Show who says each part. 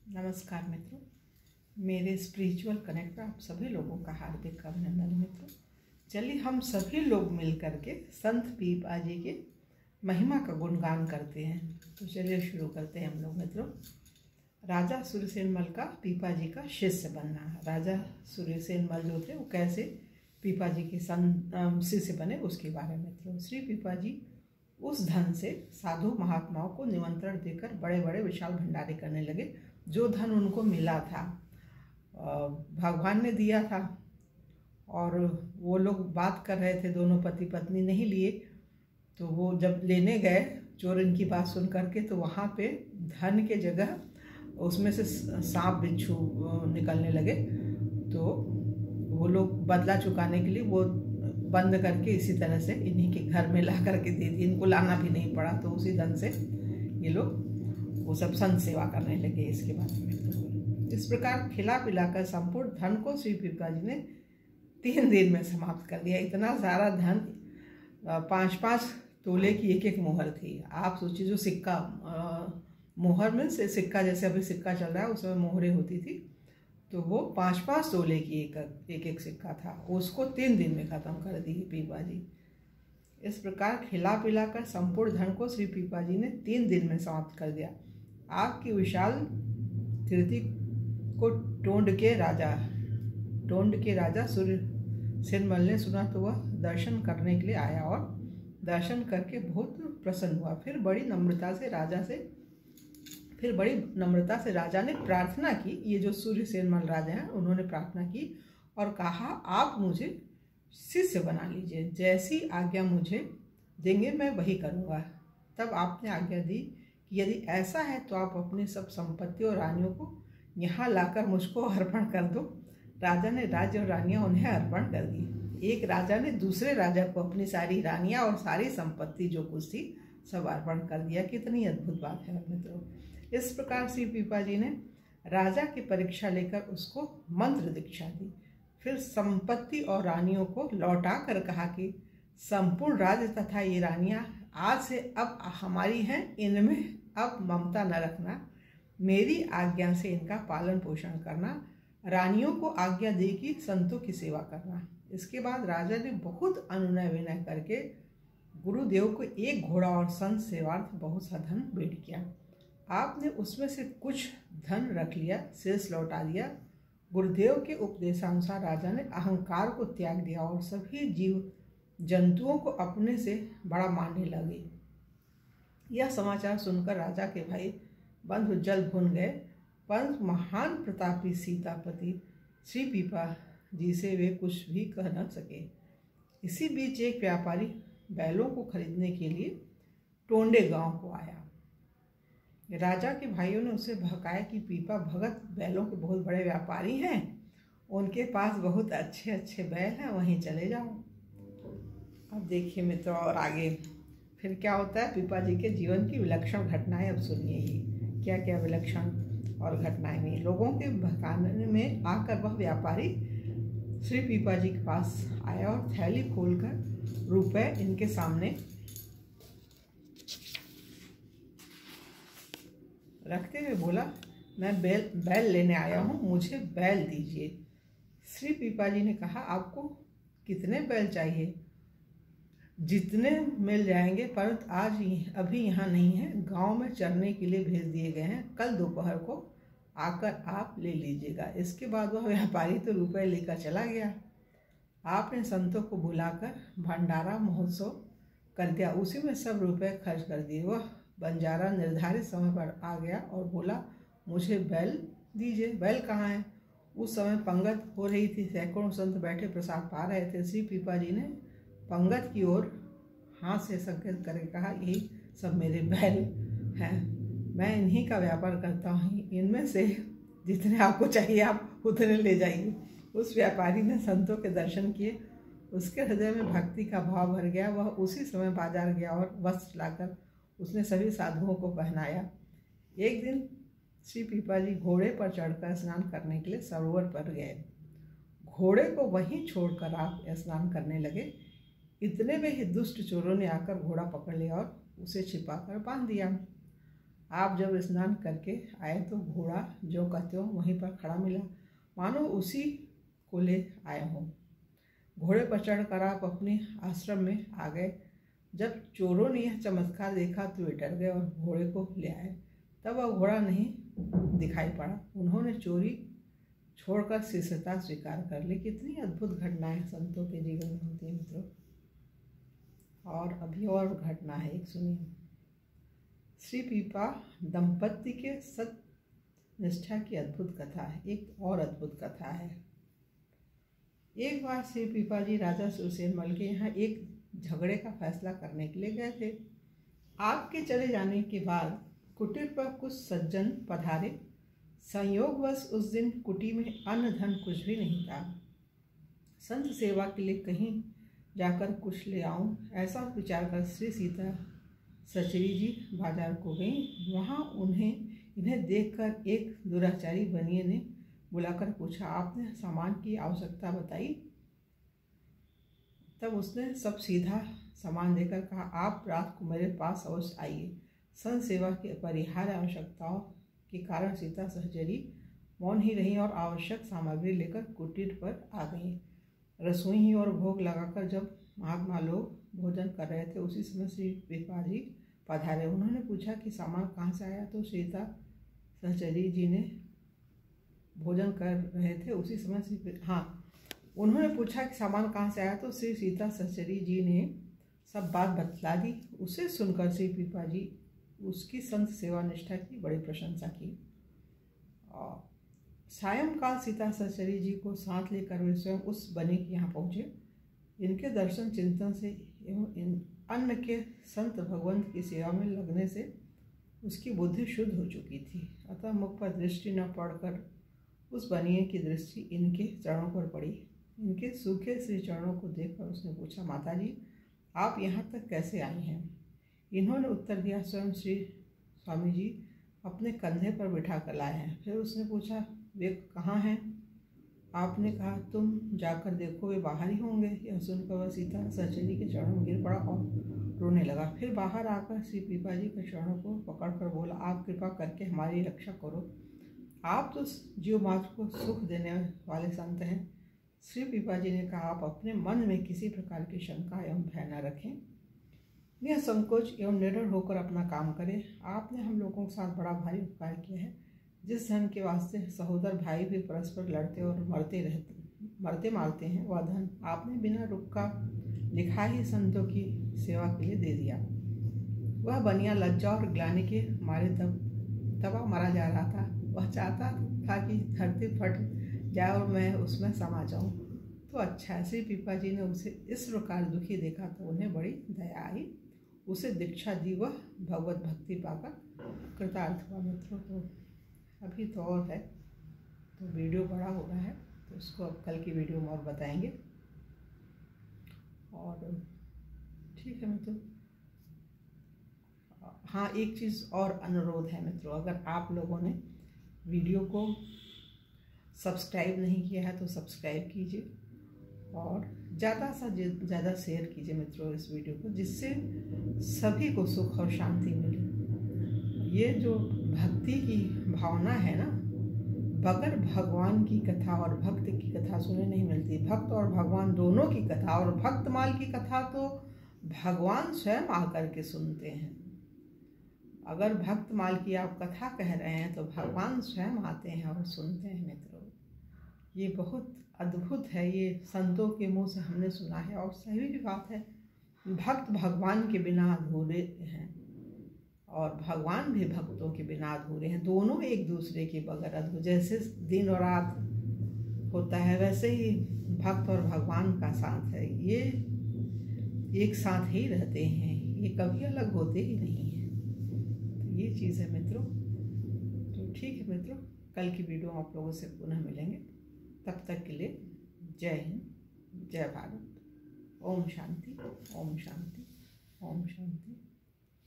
Speaker 1: नमस्कार मित्रों, मेरे स्पिरिचुअल कनेक्ट में आप सभी लोगों का हार्दिक अभिनंदन। मित्रों, चलिए हम सभी लोग मिल करके संत पीपा जी के महिमा का गुणगान करते हैं। तो चलिए शुरू करते हैं हम लोग। मित्रों, राजा सूर्यसेन मल का पीपा जी का शिष्य बनना। राजा सूर्यसेन मल जो थे वो कैसे पीपा जी के शिष्य बने उसके बारे में। मित्रों, श्री पीपा जी उस धन से साधु महात्माओं को निमंत्रण देकर बड़े बड़े विशाल भंडारे करने लगे। जो धन उनको मिला था भगवान ने दिया था, और वो लोग बात कर रहे थे, दोनों पति पत्नी नहीं लिए। तो वो जब लेने गए, चोर इनकी बात सुन करके, तो वहाँ पे धन के जगह उसमें से सांप बिच्छू निकलने लगे। तो वो लोग बदला चुकाने के लिए वो बंद करके इसी तरह से इन्हीं के घर में ला करके दे दी। इनको लाना भी नहीं पड़ा। तो उसी धन से ये लोग वो सब संत सेवा करने लगे। इसके बाद में इस प्रकार खिला पिलाकर संपूर्ण धन को श्री पीपा जी ने 3 दिन में समाप्त कर दिया। इतना सारा धन, 5-5 तोले की एक मोहर थी। आप सोचिए, जो सिक्का, मोहर में से सिक्का, जैसे अभी सिक्का चल रहा है, उस समय मोहरें होती थी, तो वो 5-5 तोले की एक सिक्का था। उसको 3 दिन में ख़त्म कर दी पीपा जी। इस प्रकार खिला पिलाकर संपूर्ण धन को श्री पीपा जी ने 3 दिन में समाप्त कर दिया। आपकी विशाल कीर्ति को टोंड के राजा सूर्यसेन मल ने सुना, तो वह दर्शन करने के लिए आया और दर्शन करके बहुत प्रसन्न हुआ। फिर बड़ी नम्रता से राजा ने प्रार्थना की। ये जो सूर्यसेन मल राजा हैं, उन्होंने प्रार्थना की और कहा, आप मुझे शिष्य बना लीजिए। जैसी आज्ञा मुझे देंगे मैं वही करूँगा। तब आपने आज्ञा दी कि यदि ऐसा है तो आप अपनी सब संपत्ति और रानियों को यहाँ लाकर मुझको अर्पण कर दो। राजा ने राज्य और रानियाँ उन्हें अर्पण कर दी। एक राजा ने दूसरे राजा को अपनी सारी रानियाँ और सारी संपत्ति जो कुछ थी सब अर्पण कर दिया। कितनी अद्भुत बात है मित्रों। इस प्रकार श्री पीपा जी ने राजा की परीक्षा लेकर उसको मंत्र दीक्षा दी। फिर संपत्ति और रानियों को लौटा कर कहा कि संपूर्ण राज्य तथा ये रानियां आज से अब हमारी हैं, इनमें अब ममता न रखना, मेरी आज्ञा से इनका पालन पोषण करना, रानियों को आज्ञा दी कि संतों की सेवा करना। इसके बाद राजा ने बहुत अनुनय विनय करके गुरुदेव को एक घोड़ा और संत सेवार्थ बहुत सा धन भेंट किया। आपने उसमें से कुछ धन रख लिया, शेष लौटा दिया। गुरुदेव के उपदेशानुसार राजा ने अहंकार को त्याग दिया और सभी जीव जंतुओं को अपने से बड़ा मानने लगे। यह समाचार सुनकर राजा के भाई बंधु जल भुन गए, परंतु महान प्रतापी सीतापति श्री पीपा जी से वे कुछ भी कह न सके। इसी बीच एक व्यापारी बैलों को खरीदने के लिए टोंडे गांव को आया। राजा के भाइयों ने उसे बहकाया कि पीपा भगत बैलों के बहुत बड़े व्यापारी हैं, उनके पास बहुत अच्छे अच्छे बैल हैं, वहीं चले जाओ। अब देखिए मित्रों, और आगे फिर क्या होता है। पीपा जी के जीवन की विलक्षण घटनाएं अब सुनिए। ही क्या क्या विलक्षण और घटनाएं हुई। लोगों के बहकाने में आकर वह व्यापारी श्री पीपा जी के पास आया और थैली खोलकर रुपए इनके सामने रखते हुए बोला, मैं बैल लेने आया हूँ, मुझे बैल दीजिए। श्री पीपा जी ने कहा, आपको कितने बैल चाहिए? जितने मिल जाएंगे, परंतु आज अभी यहाँ नहीं है, गांव में चरने के लिए भेज दिए गए हैं, कल दोपहर को आकर आप ले लीजिएगा। इसके बाद वह व्यापारी तो रुपए लेकर चला गया। आपने संतों को बुलाकर भंडारा महोत्सव कर दिया, उसी में सब रुपए खर्च कर दिए। वह बंजारा निर्धारित समय पर आ गया और बोला, मुझे बैल दीजिए। बैल कहाँ है? उस समय पंगत हो रही थी, सैकड़ों संत बैठे प्रसाद पा रहे थे। श्री पीपा जी ने पंगत की ओर हाथ से संकेत करके कहा, यही सब मेरे बैल हैं, मैं इन्हीं का व्यापार करता हूँ, इनमें से जितने आपको चाहिए आप उतने ले जाइए। उस व्यापारी ने संतों के दर्शन किए, उसके हृदय में भक्ति का भाव भर गया। वह उसी समय बाजार गया और वस्त्र लाकर उसने सभी साधुओं को पहनाया। एक दिन श्री पीपा जी घोड़े पर चढ़कर स्नान करने के लिए सरोवर पर गए। घोड़े को वहीं छोड़कर आप स्नान करने लगे। इतने में ही दुष्ट चोरों ने आकर घोड़ा पकड़ लिया और उसे छिपाकर बांध दिया। आप जब स्नान करके आए तो घोड़ा जो कहते हो वहीं पर खड़ा मिला, मानो उसी को ले आए हो। घोड़े पर चढ़कर आप अपने आश्रम में आ गए। जब चोरों ने यह चमत्कार देखा तो वे डर गए और घोड़े को ले आए। तब वह घोड़ा नहीं दिखाई पड़ा। उन्होंने चोरी छोड़कर शिष्यता स्वीकार कर ली। कितनी अद्भुत घटनाएं संतों के जीवन में होती है मित्रों। और अभी और घटना है, एक सुनिए। श्री पीपा दंपत्ति के सत्य निष्ठा की अद्भुत कथा है। एक और अद्भुत कथा है। एक बार श्री पीपा जी राजा सुरसेन मल के यहाँ एक झगड़े का फैसला करने के लिए गए थे। आपके चले जाने के बाद कुटीर पर कुछ सज्जन पधारे। संयोगवश उस दिन कुटी में अन्न धन कुछ भी नहीं था। संत सेवा के लिए कहीं जाकर कुछ ले आऊं, ऐसा विचार कर श्री सीता सचरी जी बाजार को गईं। वहां इन्हें देखकर एक दुराचारी बनिए ने बुलाकर पूछा, आपने सामान की आवश्यकता बताई? तब उसने सब सीधा सामान देकर कहा, आप रात को मेरे पास अवश्य आइए। संत सेवा की अपरिहार्य आवश्यकताओं के कारण सीता सहचरी मौन ही रही और आवश्यक सामग्री लेकर कुटीर पर आ गई। रसोई और भोग लगाकर जब महात्मा लोग भोजन कर रहे थे, उसी समय श्री पीपा जी पधारे। उन्होंने पूछा कि सामान कहाँ से आया? तो सीता सहचरी जी ने भोजन कर रहे थे उसी समय उन्होंने पूछा कि सामान कहाँ से आया, तो श्री सीता सहचरी जी ने सब बात बतला दी। उसे सुनकर श्री पीपा जी उसकी संत सेवा निष्ठा की बड़ी प्रशंसा की। और सायंकाल सीता सहचरी जी को साथ लेकर वे स्वयं उस बनी के यहाँ पहुँचे। इनके दर्शन चिंतन से एवं इन अन्न के संत भगवंत की सेवा में लगने से उसकी बुद्धि शुद्ध हो चुकी थी। अतः मुख पर दृष्टि न पड़कर उस बनिए की दृष्टि इनके चरणों पर पड़ी। इनके सूखे श्री चरणों को देखकर उसने पूछा, माताजी आप यहाँ तक कैसे आई हैं? इन्होंने उत्तर दिया, स्वयं श्री स्वामी जी अपने कंधे पर बिठा कर लाए हैं। फिर उसने पूछा, वे कहाँ हैं? आपने कहा, तुम जाकर देखो, वे बाहर ही होंगे। यह सुनकर वह सीता सहचरी के चरणों में गिर पड़ा और रोने लगा। फिर बाहर आकर श्री पीपा जी के चरणों को पकड़कर बोला, आप कृपा करके हमारी रक्षा करो। आप तो जीव मात्र को सुख देने वाले संत हैं। श्री पीपा जी ने कहा, आप अपने मन में किसी प्रकार की शंका एवं भय न रखें। यह संकोच एवं निडर होकर अपना काम करें। आपने हम लोगों के साथ बड़ा भारी उपकार किया है। जिस धन के वास्ते सहोदर भाई भी परस्पर लड़ते और मरते मारते हैं, वह धन आपने बिना रुक का लिखा ही संतों की सेवा के लिए दे दिया। वह बनिया लज्जा और ग्लानि के मारे दबा मारा जा रहा था। वह चाहता था कि धरती फट जाए और मैं उसमें समा जाऊं। तो अच्छा, श्री पीपा जी ने उसे इस प्रकार दुखी देखा तो उन्हें बड़ी दया आई। उसे दीक्षा दी, वह भगवत भक्ति पाकर कृतार्थ हुआ। मित्रों, तो अभी तो और है, तो वीडियो बड़ा हो रहा है, तो उसको अब कल की वीडियो में और बताएंगे। और ठीक है मित्रों, हाँ एक चीज़ और अनुरोध है मित्रों, अगर आप लोगों ने वीडियो को सब्सक्राइब नहीं किया है तो सब्सक्राइब कीजिए और ज़्यादा से ज़्यादा शेयर कीजिए मित्रों इस वीडियो को, जिससे सभी को सुख और शांति मिले। ये जो भक्ति की भावना है ना, बगैर भगवान की कथा और भक्त की कथा सुने नहीं मिलती। भक्त और भगवान दोनों की कथा, और भक्तमाल की कथा तो भगवान स्वयं आकर के सुनते हैं। अगर भक्तमाल की आप कथा कह रहे हैं तो भगवान स्वयं आते हैं और सुनते हैं मित्रों। ये बहुत अद्भुत है, ये संतों के मुंह से हमने सुना है और सही भी बात है। भक्त भगवान के बिना अधूरे हैं और भगवान भी भक्तों के बिना अधूरे हैं। दोनों एक दूसरे के बगैर अधूरे, जैसे दिन और रात होता है वैसे ही भक्त और भगवान का साथ है। ये एक साथ ही रहते हैं, ये कभी अलग होते ही नहीं हैं। तो ये चीज़ है मित्रों। तो ठीक है मित्रों, कल की वीडियो आप लोगों से पुनः मिलेंगे। तब तक के लिए जय हिंद, जय भारत। ओम शांति, ओम शांति, ओम शांति।